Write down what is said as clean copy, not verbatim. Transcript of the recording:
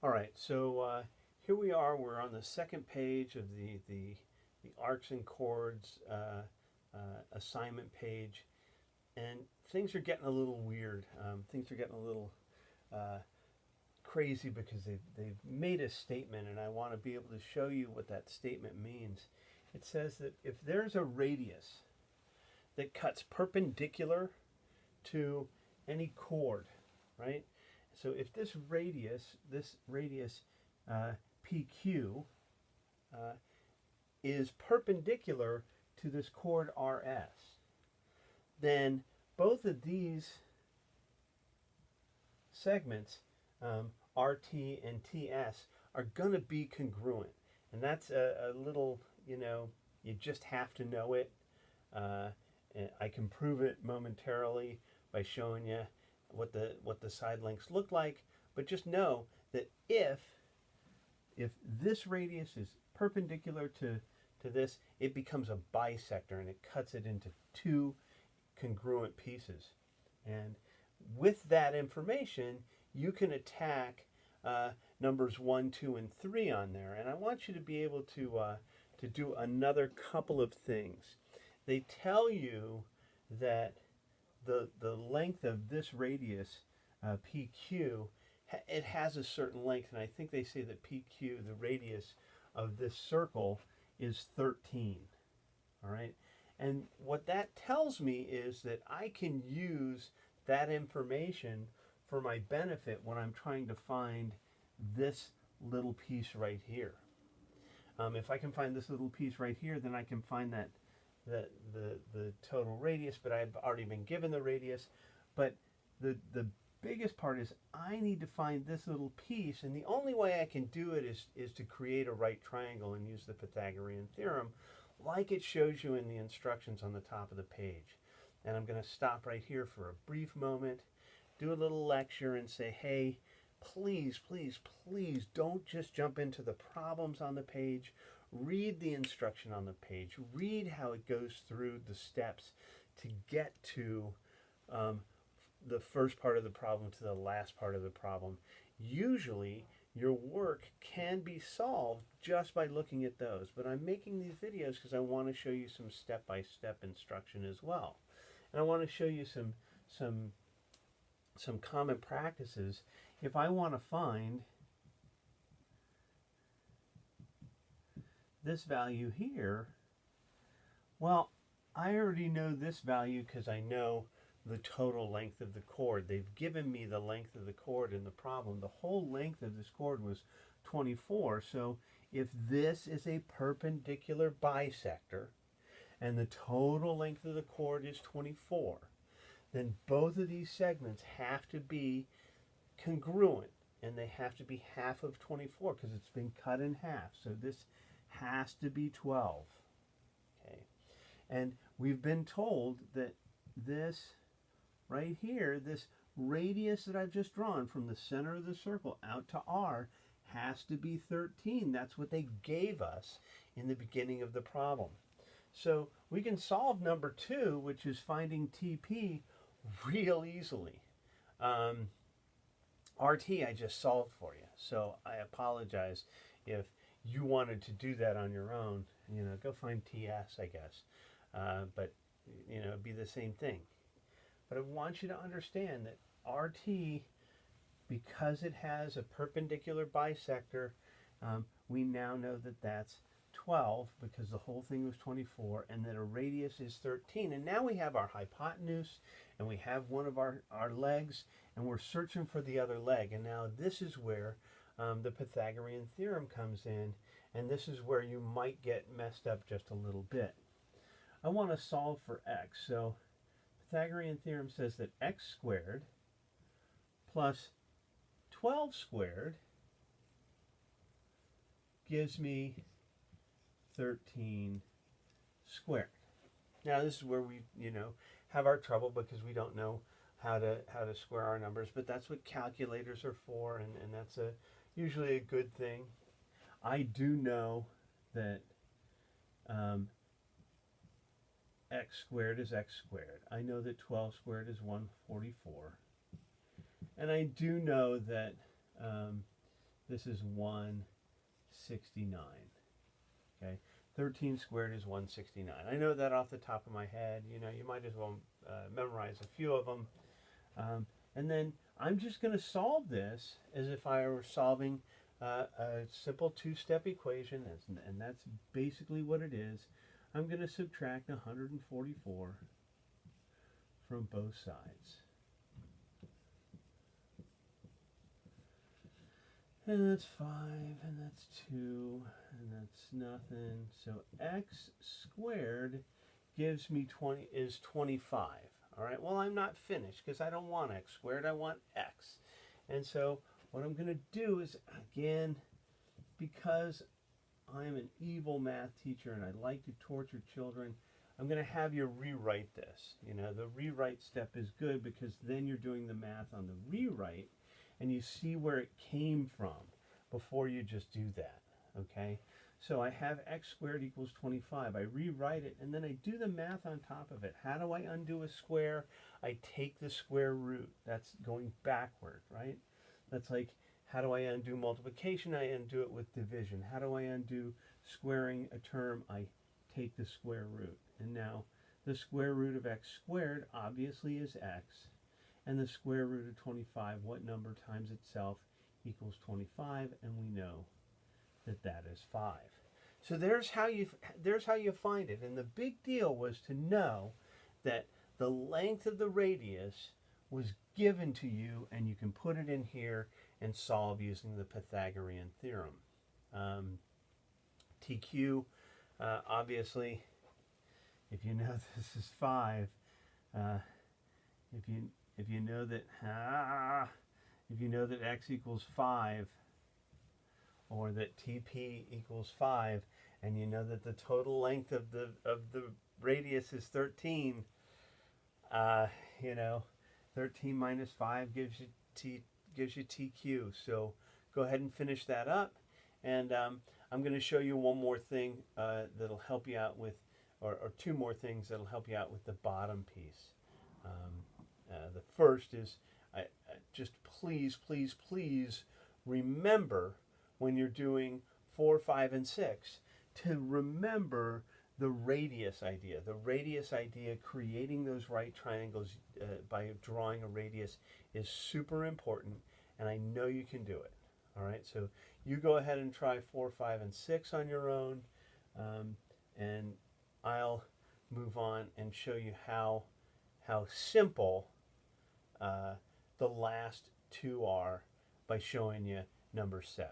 All right, so here we are. We're on the second page of the arcs and chords assignment page, and things are getting a little weird. Things are getting a little crazy because they've made a statement, and I want to be able to show you what that statement means. It says that if there's a radius that cuts perpendicular to any chord, right? So if this radius PQ is perpendicular to this chord RS, then both of these segments, RT and TS, are going to be congruent. And that's a little, you just have to know it. I can prove it momentarily by showing you what the side lengths look like, but just know that if this radius is perpendicular to this, it becomes a bisector and it cuts it into two congruent pieces. And with that information, you can attack numbers 1, 2, and 3 on there. And I want you to be able to do another couple of things. They tell you that the length of this radius, PQ, it has a certain length, and I think they say that PQ, the radius of this circle, is 13. All right? And what that tells me is that I can use that information for my benefit when I'm trying to find this little piece right here. If I can find this little piece right here, then I can find that the total radius, but I've already been given the radius. But the biggest part is I need to find this little piece, and the only way I can do it is to create a right triangle and use the Pythagorean theorem like it shows you in the instructions on the top of the page. And I'm going to stop right here for a brief moment, do a little lecture, and say, hey, please, please, please don't just jump into the problems on the page. Read the instruction on the page. Read how it goes through the steps to get to the first part of the problem to the last part of the problem. Usually, your work can be solved just by looking at those. But I'm making these videos because I want to show you some step-by-step instruction as well. And I want to show you some common practices. If I want to find this value here, well, I already know this value because I know the total length of the chord. They've given me the length of the chord in the problem. The whole length of this chord was 24. So if this is a perpendicular bisector and the total length of the chord is 24, then both of these segments have to be congruent, and they have to be half of 24 because it's been cut in half. So this has to be 12. Okay, and we've been told that this right here, this radius that I've just drawn from the center of the circle out to R, has to be 13. That's what they gave us in the beginning of the problem. So we can solve number 2, which is finding TP, real easily. RT I just solved for you, so I apologize if you wanted to do that on your own. Go find TS, I guess. But it'd be the same thing. But I want you to understand that RT, because it has a perpendicular bisector, we now know that that's 12 because the whole thing was 24, and that a radius is 13. And now we have our hypotenuse, and we have one of our legs, and we're searching for the other leg. And now this is where the Pythagorean theorem comes in, and this is where you might get messed up just a little bit. I want to solve for x. So Pythagorean theorem says that x squared plus 12 squared gives me 13 squared. Now this is where we, have our trouble because we don't know how to square our numbers, but that's what calculators are for, and that's usually a good thing. I do know that x squared is x squared. I know that 12 squared is 144. And I do know that this is 169. Okay, 13 squared is 169. I know that off the top of my head. You know, you might as well memorize a few of them. And then I'm just going to solve this as if I were solving a simple two-step equation, and that's basically what it is. I'm going to subtract 144 from both sides. And that's 5, and that's 2, and that's nothing. So x squared gives me 25. All right, well, I'm not finished because I don't want x squared, I want x. And so what I'm going to do is, again, because I'm an evil math teacher and I like to torture children, I'm going to have you rewrite this. You know, the rewrite step is good because then you're doing the math on the rewrite and you see where it came from before you just do that, okay? So I have x squared equals 25. I rewrite it, and then I do the math on top of it. How do I undo a square? I take the square root. That's going backward, right? That's like, how do I undo multiplication? I undo it with division. How do I undo squaring a term? I take the square root. And now the square root of x squared obviously is x. And the square root of 25, what number times itself, equals 25, and we know that that is 5. So there's how you find it. And the big deal was to know that the length of the radius was given to you, and you can put it in here and solve using the Pythagorean theorem. TQ, obviously, if you know this is 5, if you know that x equals 5, or that TP equals 5, and you know that the total length of the radius is 13, you know, 13 minus 5 gives you TQ. So go ahead and finish that up, and I'm going to show you one more thing that'll help you out with, or two more things that'll help you out with the bottom piece. The first is, just please remember when you're doing 4, 5, and 6 to remember the radius idea. The radius idea, creating those right triangles by drawing a radius, is super important, and I know you can do it. All right, so you go ahead and try 4, 5, and 6 on your own, and I'll move on and show you how simple the last two are by showing you number 7.